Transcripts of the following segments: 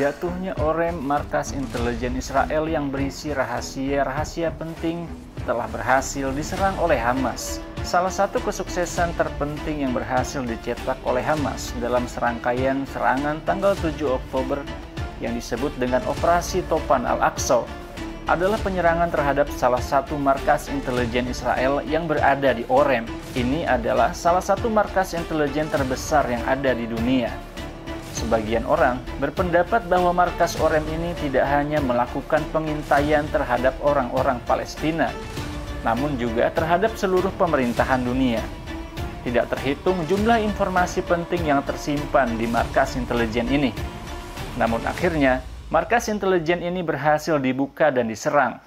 Jatuhnya Orem, markas intelijen Israel yang berisi rahasia-rahasia penting, telah berhasil diserang oleh Hamas. Salah satu kesuksesan terpenting yang berhasil dicetak oleh Hamas dalam serangkaian serangan tanggal 7 Oktober yang disebut dengan Operasi Topan Al-Aqsa adalah penyerangan terhadap salah satu markas intelijen Israel yang berada di Orem. Ini adalah salah satu markas intelijen terbesar yang ada di dunia. Sebagian orang berpendapat bahwa markas Orem ini tidak hanya melakukan pengintaian terhadap orang-orang Palestina, namun juga terhadap seluruh pemerintahan dunia. Tidak terhitung jumlah informasi penting yang tersimpan di markas intelijen ini. Namun akhirnya, markas intelijen ini berhasil dibuka dan diserang,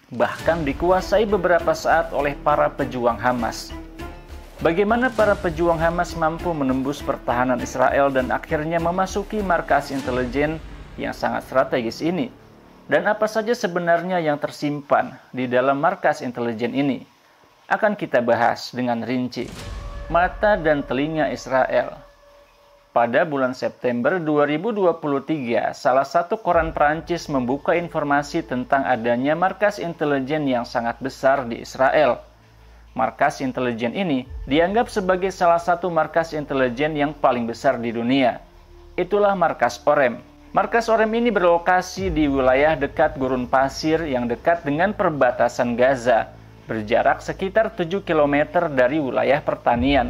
bahkan dikuasai beberapa saat oleh para pejuang Hamas. Bagaimana para pejuang Hamas mampu menembus pertahanan Israel dan akhirnya memasuki markas intelijen yang sangat strategis ini? Dan apa saja sebenarnya yang tersimpan di dalam markas intelijen ini? Akan kita bahas dengan rinci. Mata dan telinga Israel. Pada bulan September 2023, salah satu koran Prancis membuka informasi tentang adanya markas intelijen yang sangat besar di Israel. Markas intelijen ini dianggap sebagai salah satu markas intelijen yang paling besar di dunia. Itulah markas Orem. Markas Orem ini berlokasi di wilayah dekat gurun pasir yang dekat dengan perbatasan Gaza, berjarak sekitar 7 km dari wilayah pertanian.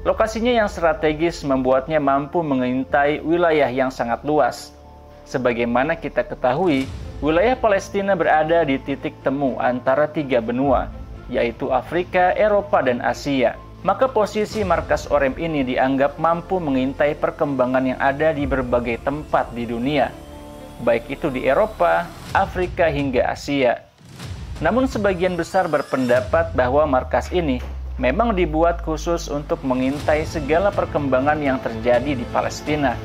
Lokasinya yang strategis membuatnya mampu mengintai wilayah yang sangat luas. Sebagaimana kita ketahui, wilayah Palestina berada di titik temu antara 3 benua, yaitu Afrika, Eropa, dan Asia. Maka posisi markas Orem ini dianggap mampu mengintai perkembangan yang ada di berbagai tempat di dunia, baik itu di Eropa, Afrika, hingga Asia. Namun sebagian besar berpendapat bahwa markas ini memang dibuat khusus untuk mengintai segala perkembangan yang terjadi di Palestina.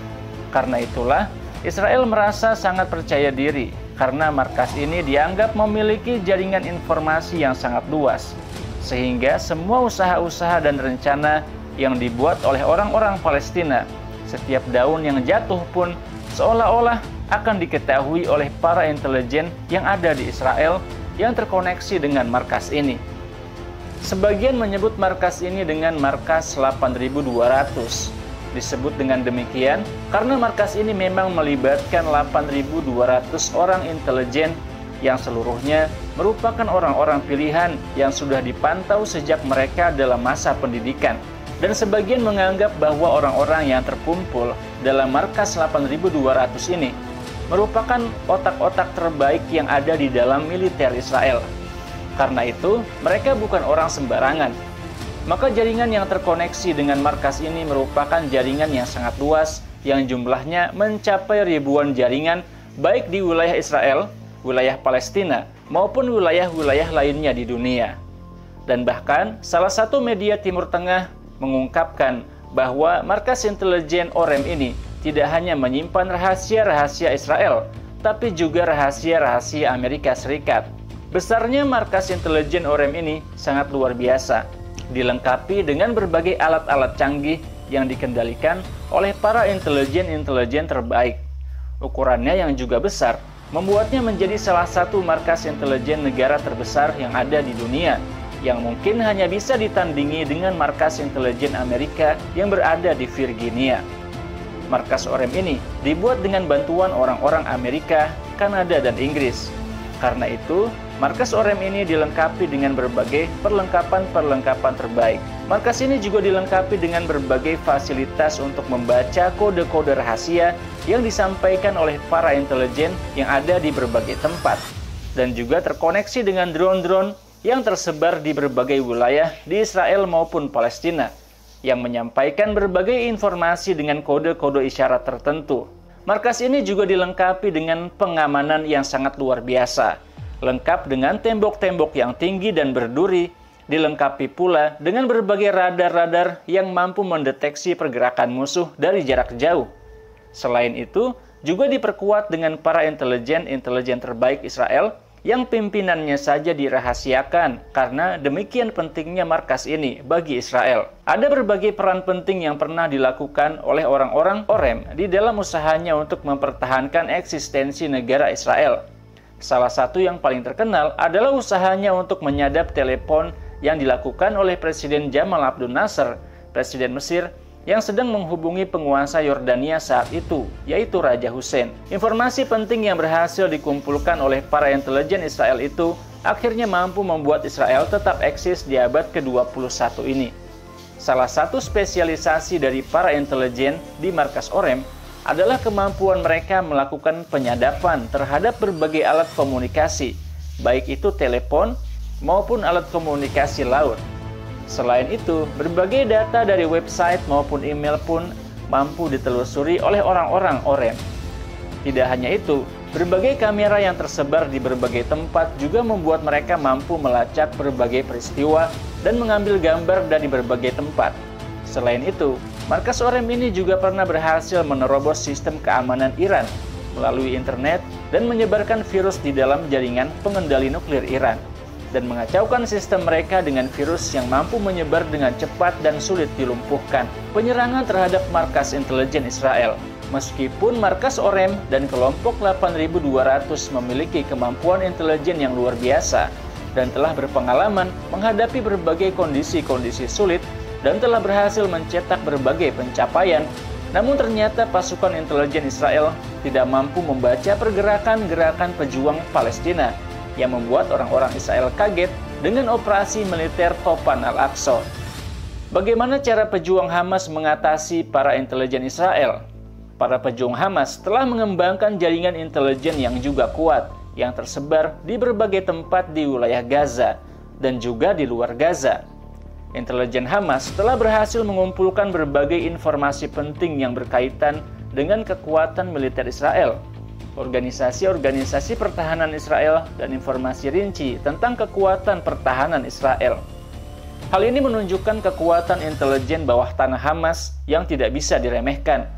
Karena itulah, Israel merasa sangat percaya diri karena markas ini dianggap memiliki jaringan informasi yang sangat luas, sehingga semua usaha-usaha dan rencana yang dibuat oleh orang-orang Palestina, setiap daun yang jatuh pun seolah-olah akan diketahui oleh para intelijen yang ada di Israel yang terkoneksi dengan markas ini. Sebagian menyebut markas ini dengan markas 8200. Disebut dengan demikian karena markas ini memang melibatkan 8.200 orang intelijen yang seluruhnya merupakan orang-orang pilihan yang sudah dipantau sejak mereka dalam masa pendidikan. Dan sebagian menganggap bahwa orang-orang yang terkumpul dalam markas 8.200 ini merupakan otak-otak terbaik yang ada di dalam militer Israel. Karena itu, mereka bukan orang sembarangan. Maka jaringan yang terkoneksi dengan markas ini merupakan jaringan yang sangat luas yang jumlahnya mencapai ribuan jaringan baik di wilayah Israel, wilayah Palestina, maupun wilayah-wilayah lainnya di dunia. Dan bahkan salah satu media Timur Tengah mengungkapkan bahwa markas intelijen Orem ini tidak hanya menyimpan rahasia-rahasia Israel, tapi juga rahasia-rahasia Amerika Serikat. Besarnya markas intelijen Orem ini sangat luar biasa, dilengkapi dengan berbagai alat-alat canggih yang dikendalikan oleh para intelijen terbaik. Ukurannya yang juga besar, membuatnya menjadi salah satu markas intelijen negara terbesar yang ada di dunia, yang mungkin hanya bisa ditandingi dengan markas intelijen Amerika yang berada di Virginia. Markas Orem ini dibuat dengan bantuan orang-orang Amerika, Kanada, dan Inggris. Karena itu, markas Orem ini dilengkapi dengan berbagai perlengkapan terbaik. Markas ini juga dilengkapi dengan berbagai fasilitas untuk membaca kode-kode rahasia yang disampaikan oleh para intelijen yang ada di berbagai tempat. Dan juga terkoneksi dengan drone-drone yang tersebar di berbagai wilayah di Israel maupun Palestina, yang menyampaikan berbagai informasi dengan kode-kode isyarat tertentu. Markas ini juga dilengkapi dengan pengamanan yang sangat luar biasa, lengkap dengan tembok-tembok yang tinggi dan berduri, dilengkapi pula dengan berbagai radar-radar yang mampu mendeteksi pergerakan musuh dari jarak jauh. Selain itu, juga diperkuat dengan para intelijen terbaik Israel yang pimpinannya saja dirahasiakan karena demikian pentingnya markas ini bagi Israel. Ada berbagai peran penting yang pernah dilakukan oleh orang-orang Orem di dalam usahanya untuk mempertahankan eksistensi negara Israel. Salah satu yang paling terkenal adalah usahanya untuk menyadap telepon yang dilakukan oleh Presiden Jamal Abdel Nasser, Presiden Mesir, yang sedang menghubungi penguasa Yordania saat itu, yaitu Raja Hussein. Informasi penting yang berhasil dikumpulkan oleh para intelijen Israel itu akhirnya mampu membuat Israel tetap eksis di abad ke-21 ini. Salah satu spesialisasi dari para intelijen di markas Orem adalah kemampuan mereka melakukan penyadapan terhadap berbagai alat komunikasi, baik itu telepon maupun alat komunikasi laut. Selain itu, berbagai data dari website maupun email pun mampu ditelusuri oleh orang-orang Orem. Tidak hanya itu, berbagai kamera yang tersebar di berbagai tempat juga membuat mereka mampu melacak berbagai peristiwa dan mengambil gambar dari berbagai tempat. Selain itu, markas Orem ini juga pernah berhasil menerobos sistem keamanan Iran melalui internet dan menyebarkan virus di dalam jaringan pengendali nuklir Iran, dan mengacaukan sistem mereka dengan virus yang mampu menyebar dengan cepat dan sulit dilumpuhkan. Penyerangan terhadap markas intelijen Israel. Meskipun markas Orem dan kelompok 8200 memiliki kemampuan intelijen yang luar biasa dan telah berpengalaman menghadapi berbagai kondisi-kondisi sulit dan telah berhasil mencetak berbagai pencapaian, namun ternyata pasukan intelijen Israel tidak mampu membaca pergerakan-gerakan pejuang Palestina yang membuat orang-orang Israel kaget dengan operasi militer Topan Al-Aqsa. Bagaimana cara pejuang Hamas mengatasi para intelijen Israel? Para pejuang Hamas telah mengembangkan jaringan intelijen yang juga kuat, yang tersebar di berbagai tempat di wilayah Gaza dan juga di luar Gaza. Intelijen Hamas telah berhasil mengumpulkan berbagai informasi penting yang berkaitan dengan kekuatan militer Israel, organisasi-organisasi pertahanan Israel, dan informasi rinci tentang kekuatan pertahanan Israel. Hal ini menunjukkan kekuatan intelijen bawah tanah Hamas yang tidak bisa diremehkan.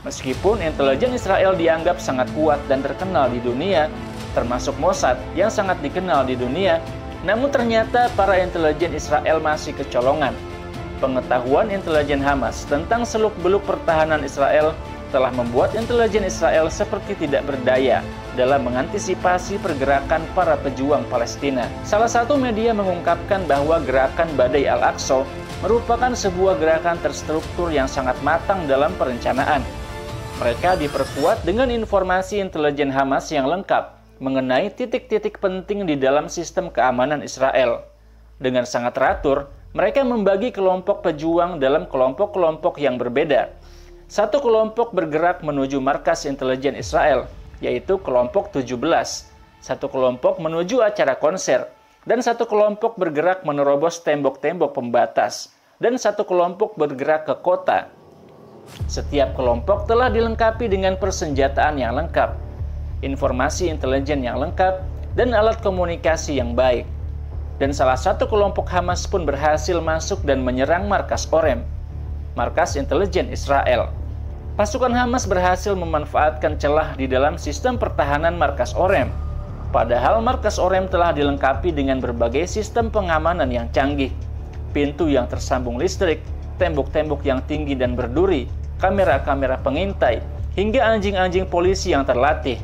Meskipun intelijen Israel dianggap sangat kuat dan terkenal di dunia, termasuk Mossad yang sangat dikenal di dunia, namun ternyata para intelijen Israel masih kecolongan. Pengetahuan intelijen Hamas tentang seluk-beluk pertahanan Israel telah membuat intelijen Israel seperti tidak berdaya dalam mengantisipasi pergerakan para pejuang Palestina. Salah satu media mengungkapkan bahwa gerakan Badai Al-Aqsa merupakan sebuah gerakan terstruktur yang sangat matang dalam perencanaan. Mereka diperkuat dengan informasi intelijen Hamas yang lengkap mengenai titik-titik penting di dalam sistem keamanan Israel. Dengan sangat teratur, mereka membagi kelompok pejuang dalam kelompok-kelompok yang berbeda. Satu kelompok bergerak menuju markas intelijen Israel, yaitu kelompok 17. Satu kelompok menuju acara konser, dan satu kelompok bergerak menerobos tembok-tembok pembatas, dan satu kelompok bergerak ke kota. Setiap kelompok telah dilengkapi dengan persenjataan yang lengkap, informasi intelijen yang lengkap, dan alat komunikasi yang baik. Dan salah satu kelompok Hamas pun berhasil masuk dan menyerang markas Orem, markas intelijen Israel. Pasukan Hamas berhasil memanfaatkan celah di dalam sistem pertahanan markas Orem. Padahal markas Orem telah dilengkapi dengan berbagai sistem pengamanan yang canggih, pintu yang tersambung listrik, tembok-tembok yang tinggi dan berduri, kamera-kamera pengintai, hingga anjing-anjing polisi yang terlatih.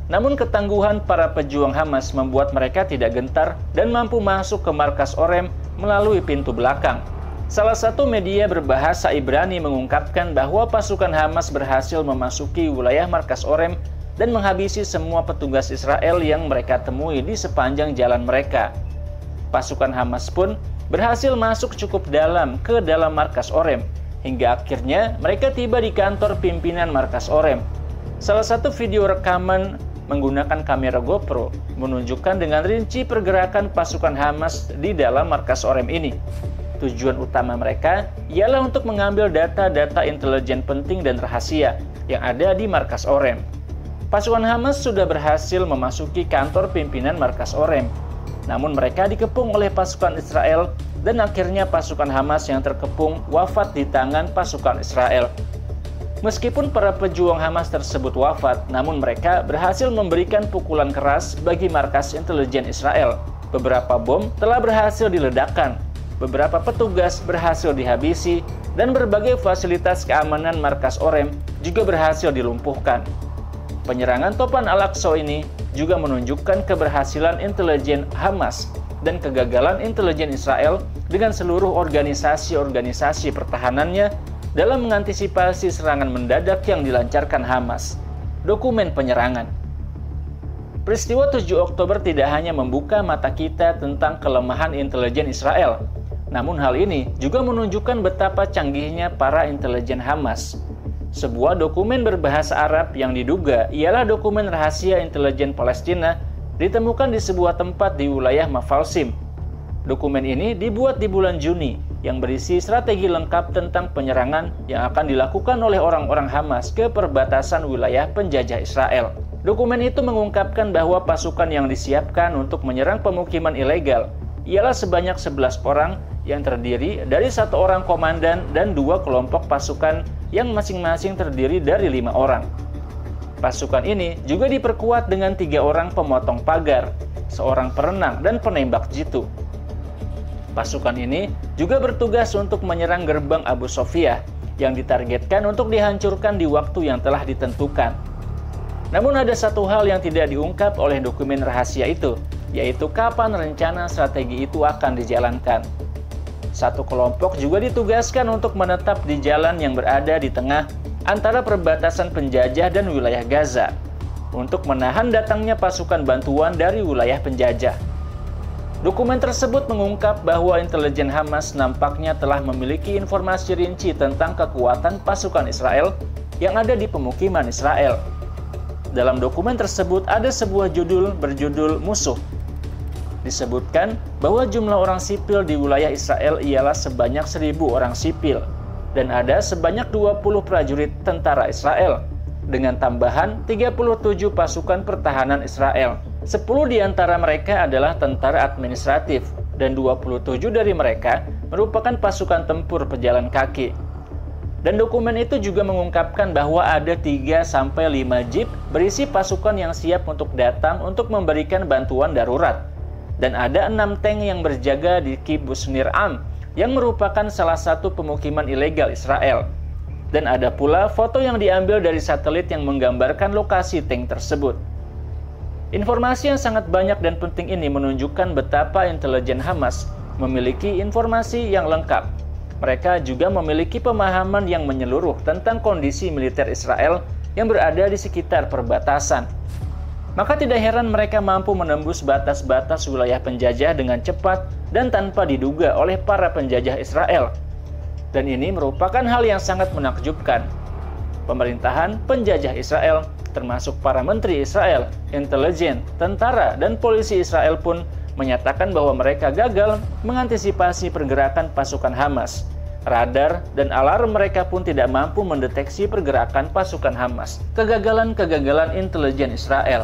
Namun ketangguhan para pejuang Hamas membuat mereka tidak gentar dan mampu masuk ke markas Orem melalui pintu belakang. Salah satu media berbahasa Ibrani mengungkapkan bahwa pasukan Hamas berhasil memasuki wilayah markas Orem dan menghabisi semua petugas Israel yang mereka temui di sepanjang jalan mereka. Pasukan Hamas pun berhasil masuk cukup dalam ke dalam markas Orem, hingga akhirnya mereka tiba di kantor pimpinan markas Orem. Salah satu video rekaman menggunakan kamera GoPro menunjukkan dengan rinci pergerakan pasukan Hamas di dalam markas Orem ini. Tujuan utama mereka ialah untuk mengambil data-data intelijen penting dan rahasia yang ada di markas Orem. Pasukan Hamas sudah berhasil memasuki kantor pimpinan markas Orem, namun mereka dikepung oleh pasukan Israel dan akhirnya pasukan Hamas yang terkepung wafat di tangan pasukan Israel. Meskipun para pejuang Hamas tersebut wafat, namun mereka berhasil memberikan pukulan keras bagi markas intelijen Israel. Beberapa bom telah berhasil diledakkan, beberapa petugas berhasil dihabisi, dan berbagai fasilitas keamanan markas Orem juga berhasil dilumpuhkan. Penyerangan Topan Al-Aqsa ini juga menunjukkan keberhasilan intelijen Hamas dan kegagalan intelijen Israel dengan seluruh organisasi-organisasi pertahanannya dalam mengantisipasi serangan mendadak yang dilancarkan Hamas. Dokumen penyerangan. Peristiwa 7 Oktober tidak hanya membuka mata kita tentang kelemahan intelijen Israel, namun hal ini juga menunjukkan betapa canggihnya para intelijen Hamas. Sebuah dokumen berbahasa Arab yang diduga ialah dokumen rahasia intelijen Palestina ditemukan di sebuah tempat di wilayah Mafalsim. Dokumen ini dibuat di bulan Juni yang berisi strategi lengkap tentang penyerangan yang akan dilakukan oleh orang-orang Hamas ke perbatasan wilayah penjajah Israel. Dokumen itu mengungkapkan bahwa pasukan yang disiapkan untuk menyerang pemukiman ilegal ialah sebanyak 11 orang yang terdiri dari 1 orang komandan dan 2 kelompok pasukan yang masing-masing terdiri dari 5 orang. Pasukan ini juga diperkuat dengan 3 orang pemotong pagar, 1 perenang dan penembak jitu. Pasukan ini juga bertugas untuk menyerang gerbang Abu Sofia yang ditargetkan untuk dihancurkan di waktu yang telah ditentukan. Namun ada satu hal yang tidak diungkap oleh dokumen rahasia itu, yaitu kapan rencana strategi itu akan dijalankan. 1 kelompok juga ditugaskan untuk menetap di jalan yang berada di tengah antara perbatasan penjajah dan wilayah Gaza untuk menahan datangnya pasukan bantuan dari wilayah penjajah. Dokumen tersebut mengungkap bahwa intelijen Hamas nampaknya telah memiliki informasi rinci tentang kekuatan pasukan Israel yang ada di pemukiman Israel. Dalam dokumen tersebut ada sebuah judul berjudul Musuh. Disebutkan bahwa jumlah orang sipil di wilayah Israel ialah sebanyak 1.000 orang sipil dan ada sebanyak 20 prajurit tentara Israel dengan tambahan 37 pasukan pertahanan Israel. 10 di antara mereka adalah tentara administratif dan 27 dari mereka merupakan pasukan tempur pejalan kaki. Dan dokumen itu juga mengungkapkan bahwa ada 3-5 jeep berisi pasukan yang siap untuk datang untuk memberikan bantuan darurat. Dan ada 6 tank yang berjaga di Kibbutz Nir Am yang merupakan salah satu pemukiman ilegal Israel. Dan ada pula foto yang diambil dari satelit yang menggambarkan lokasi tank tersebut. Informasi yang sangat banyak dan penting ini menunjukkan betapa intelijen Hamas memiliki informasi yang lengkap. Mereka juga memiliki pemahaman yang menyeluruh tentang kondisi militer Israel yang berada di sekitar perbatasan. Maka tidak heran mereka mampu menembus batas-batas wilayah penjajah dengan cepat dan tanpa diduga oleh para penjajah Israel. Dan ini merupakan hal yang sangat menakjubkan. Pemerintahan penjajah Israel, termasuk para menteri Israel, intelijen, tentara, dan polisi Israel pun menyatakan bahwa mereka gagal mengantisipasi pergerakan pasukan Hamas. Radar dan alarm mereka pun tidak mampu mendeteksi pergerakan pasukan Hamas. Kegagalan-kegagalan intelijen Israel.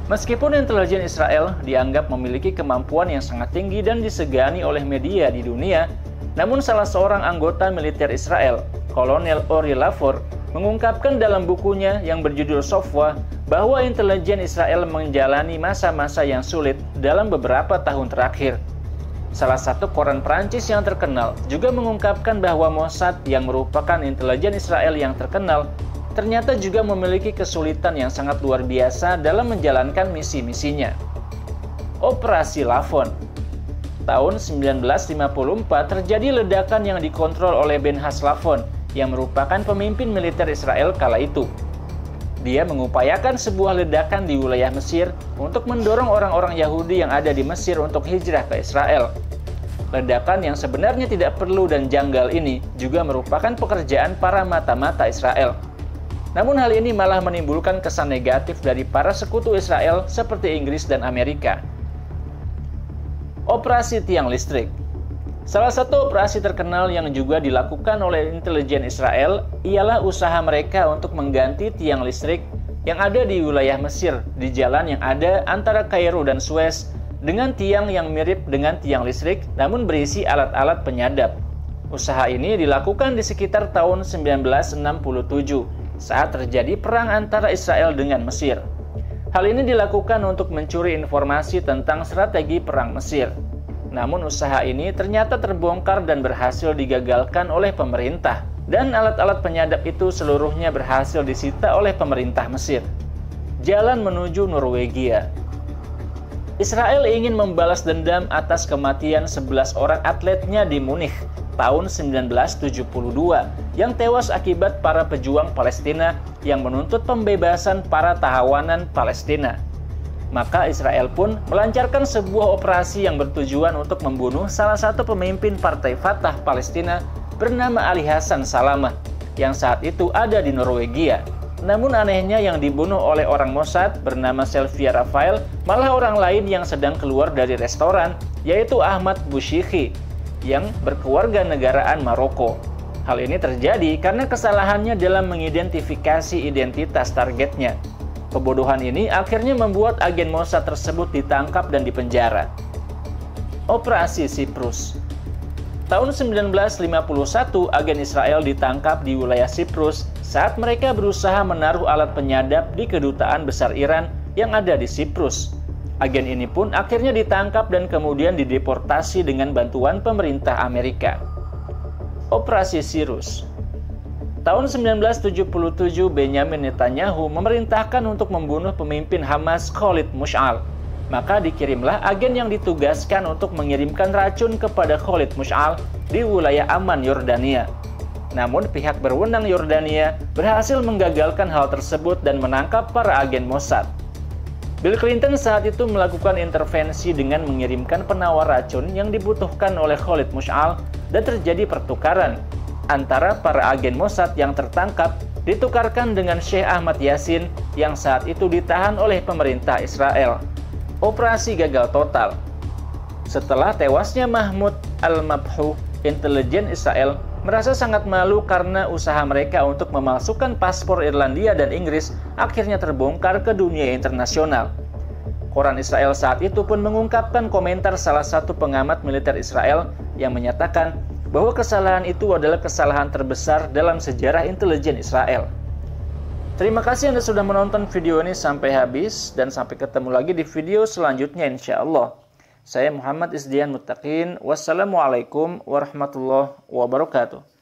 Meskipun intelijen Israel dianggap memiliki kemampuan yang sangat tinggi dan disegani oleh media di dunia, namun salah seorang anggota militer Israel, Kolonel Ori Lafor, mengungkapkan dalam bukunya yang berjudul Sofwa bahwa intelijen Israel menjalani masa-masa yang sulit dalam beberapa tahun terakhir. Salah satu koran Prancis yang terkenal juga mengungkapkan bahwa Mossad yang merupakan intelijen Israel yang terkenal ternyata juga memiliki kesulitan yang sangat luar biasa dalam menjalankan misi-misinya. Operasi Lavon. Tahun 1954 terjadi ledakan yang dikontrol oleh Benhas Lavon yang merupakan pemimpin militer Israel kala itu. Dia mengupayakan sebuah ledakan di wilayah Mesir untuk mendorong orang-orang Yahudi yang ada di Mesir untuk hijrah ke Israel. Ledakan yang sebenarnya tidak perlu dan janggal ini juga merupakan pekerjaan para mata-mata Israel. Namun hal ini malah menimbulkan kesan negatif dari para sekutu Israel seperti Inggris dan Amerika. Operasi tiang listrik. Salah satu operasi terkenal yang juga dilakukan oleh intelijen Israel ialah usaha mereka untuk mengganti tiang listrik yang ada di wilayah Mesir di jalan yang ada antara Kairo dan Suez dengan tiang yang mirip dengan tiang listrik namun berisi alat-alat penyadap. Usaha ini dilakukan di sekitar tahun 1967 saat terjadi perang antara Israel dengan Mesir. Hal ini dilakukan untuk mencuri informasi tentang strategi perang Mesir. Namun usaha ini ternyata terbongkar dan berhasil digagalkan oleh pemerintah, dan alat-alat penyadap itu seluruhnya berhasil disita oleh pemerintah Mesir. Jalan menuju Norwegia. Israel ingin membalas dendam atas kematian 11 orang atletnya di Munich tahun 1972 yang tewas akibat para pejuang Palestina yang menuntut pembebasan para tahanan Palestina. Maka Israel pun melancarkan sebuah operasi yang bertujuan untuk membunuh salah satu pemimpin Partai Fatah Palestina bernama Ali Hassan Salamah yang saat itu ada di Norwegia. Namun anehnya yang dibunuh oleh orang Mossad bernama Sylvia Rafael malah orang lain yang sedang keluar dari restoran, yaitu Ahmad Bouchikhi yang berkeluarga negaraan Maroko. Hal ini terjadi karena kesalahannya dalam mengidentifikasi identitas targetnya. Kebodohan ini akhirnya membuat agen Mossad tersebut ditangkap dan dipenjara. Operasi Siprus. Tahun 1951, agen Israel ditangkap di wilayah Siprus saat mereka berusaha menaruh alat penyadap di kedutaan besar Iran yang ada di Siprus. Agen ini pun akhirnya ditangkap dan kemudian dideportasi dengan bantuan pemerintah Amerika. Operasi Sirus. Tahun 1977, Benyamin Netanyahu memerintahkan untuk membunuh pemimpin Hamas Khalid Mush'al. Maka dikirimlah agen yang ditugaskan untuk mengirimkan racun kepada Khalid Mush'al di wilayah Amman, Yordania. Namun pihak berwenang Yordania berhasil menggagalkan hal tersebut dan menangkap para agen Mossad. Bill Clinton saat itu melakukan intervensi dengan mengirimkan penawar racun yang dibutuhkan oleh Khalid Mush'al dan terjadi pertukaran antara para agen Mossad yang tertangkap ditukarkan dengan Sheikh Ahmad Yassin yang saat itu ditahan oleh pemerintah Israel. Operasi gagal total. Setelah tewasnya Mahmoud al-Mabhouh, intelijen Israel merasa sangat malu karena usaha mereka untuk memalsukan paspor Irlandia dan Inggris akhirnya terbongkar ke dunia internasional. Koran Israel saat itu pun mengungkapkan komentar salah satu pengamat militer Israel yang menyatakan bahwa kesalahan itu adalah kesalahan terbesar dalam sejarah intelijen Israel. Terima kasih Anda sudah menonton video ini sampai habis, dan sampai ketemu lagi di video selanjutnya insya Allah. Saya Muhammad Isdian Muttaqin. Wassalamualaikum warahmatullahi wabarakatuh.